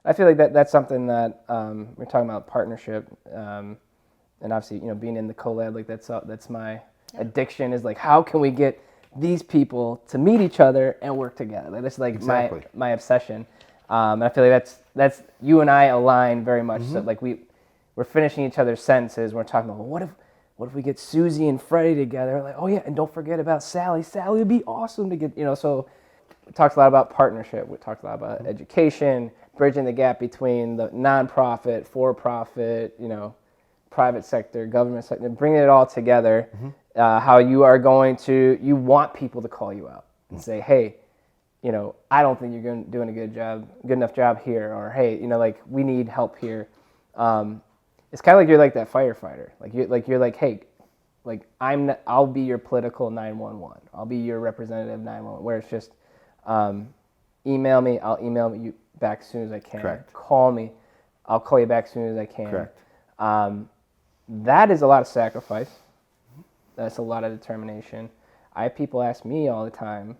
I feel like that's something that we're talking about partnership, and obviously being in the collab, like that's my addiction is like how can we get these people to meet each other and work together? Like, that's like Exactly. my obsession, and I feel like that's you and I align very much. So like we're finishing each other's sentences. We're talking about, well, what if we get Susie and Freddie together? Like, oh yeah, and don't forget about Sally. Sally would be awesome to get. So we talked a lot about partnership. We talked a lot about education, bridging the gap between the nonprofit, for-profit, private sector, government sector, bringing it all together. How you want people to call you out and say, hey, I don't think you're doing a good enough job here, or hey, like we need help here. It's kind of like you're like that firefighter. You're like, hey, like I'll be your political 911. I'll be your representative 911. Where it's just, email me. I'll email you back as soon as I can. Correct. Call me. I'll call you back as soon as I can. Correct. That is a lot of sacrifice. That's a lot of determination. I have people ask me all the time,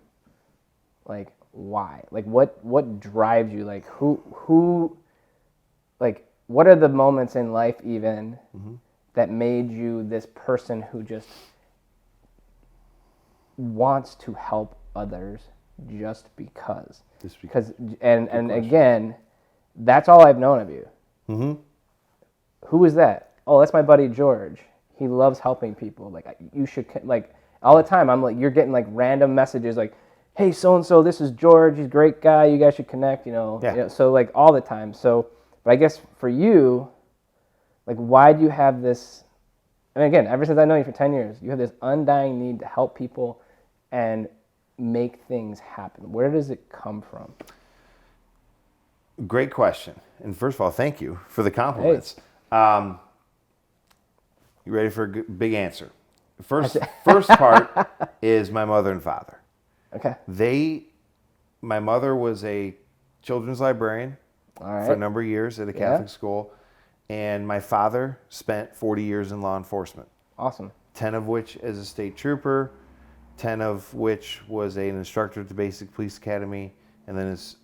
like, why? Like, what drives you? Like, who, like, what are the moments in life even that made you this person who just wants to help others just because? Because and again, that's all I've known of you. Who is that? Oh, that's my buddy George. He loves helping people. Like, you should, like, all the time I'm like, you're getting like random messages like, hey, so and so, this is George. He's a great guy. You guys should connect. So like all the time. So, but I guess for you, like, why do you have this? I mean, again, ever since I know you for 10 years, you have this undying need to help people and make things happen. Where does it come from? Great question. And first of all, thank you for the compliments. You ready for a big answer? First part is my mother and father. Okay. My mother was a children's librarian for a number of years at a Catholic school, and my father spent 40 years in law enforcement. Awesome. 10 of which as a state trooper, 10 of which was an instructor at the Basic Police Academy, and then his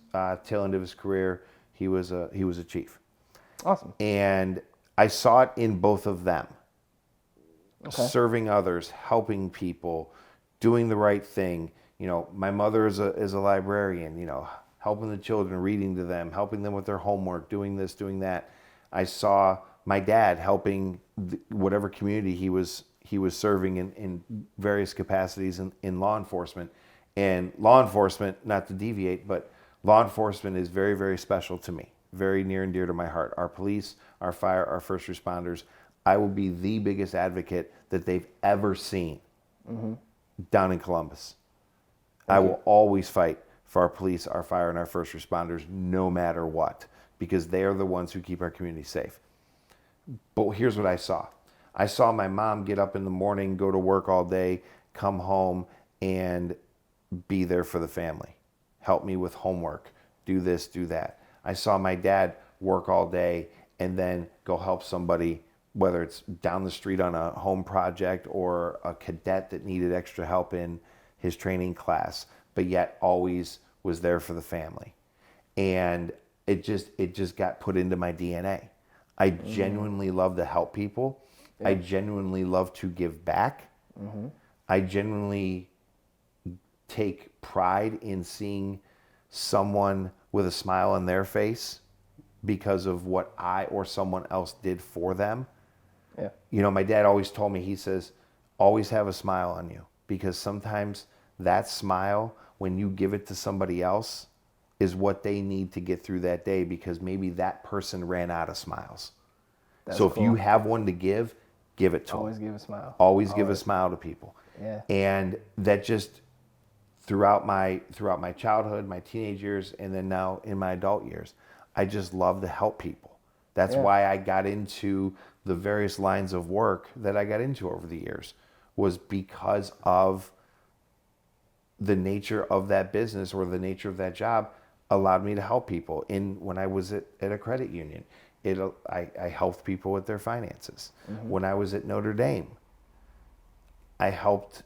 tail end of his career, he was a chief. Awesome. And I saw it in both of them. Serving others, helping people, doing the right thing. My mother is a librarian, helping the children, reading to them, helping them with their homework, doing this, doing that. I saw my dad helping whatever community he was serving in various capacities in law enforcement. And law enforcement, not to deviate, but law enforcement is very, very special to me, very near and dear to my heart. Our police, our fire, our first responders, I will be the biggest advocate that they've ever seen down in Columbus. I will always fight for our police, our fire, and our first responders, no matter what, because they are the ones who keep our community safe. But here's what I saw. I saw my mom get up in the morning, go to work all day, come home, and be there for the family. Help me with homework, do this, do that. I saw my dad work all day and then go help somebody, whether it's down the street on a home project or a cadet that needed extra help in his training class, but yet always was there for the family. And it just got put into my DNA. I genuinely love to help people. I genuinely love to give back. I genuinely take pride in seeing someone with a smile on their face because of what I or someone else did for them. My dad always told me, he says, always have a smile on you, because sometimes that smile, when you give it to somebody else, is what they need to get through that day, because maybe that person ran out of smiles. So if you have one to give it to them. Always give a smile. Always give a smile to people. Yeah. And that just throughout my childhood, my teenage years, and then now in my adult years, I just love to help people. That's why I got into the various lines of work that I got into over the years, was because of the nature of that business, or the nature of that job allowed me to help people. When I was at a credit union, I helped people with their finances. When I was at Notre Dame, I helped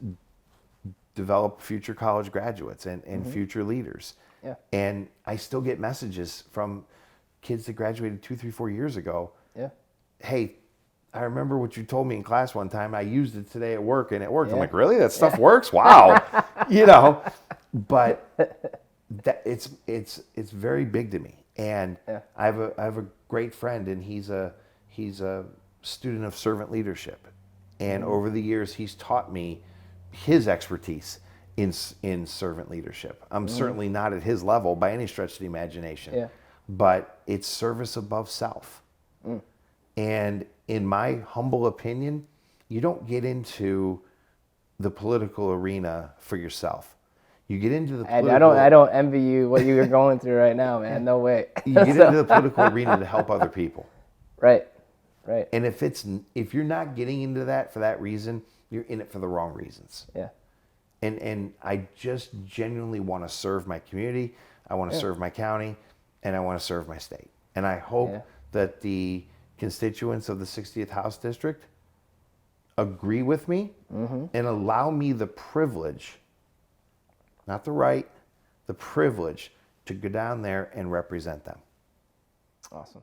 develop future college graduates and future leaders. And I still get messages from kids that graduated 2, 3, 4 years ago. Yeah. Hey, I remember what you told me in class one time. I used it today at work, and it worked. I'm Yeah. like, really? That stuff works? Wow. You know, but that it's very big to me. And I have a great friend, and he's a student of servant leadership. And over the years, he's taught me his expertise in servant leadership. I'm certainly not at his level by any stretch of the imagination, but it's service above self. And in my humble opinion, you don't get into the political arena for yourself. You get into the political, I don't envy you what you're going through right now, man. No way. you get into the political arena to help other people. Right. Right. And if you're not getting into that for that reason, you're in it for the wrong reasons. Yeah. And I just genuinely want to serve my community. I want to serve my county, and I want to serve my state. And I hope that the constituents of the 60th House District agree with me and allow me the privilege, not the right, the privilege to go down there and represent them. Awesome.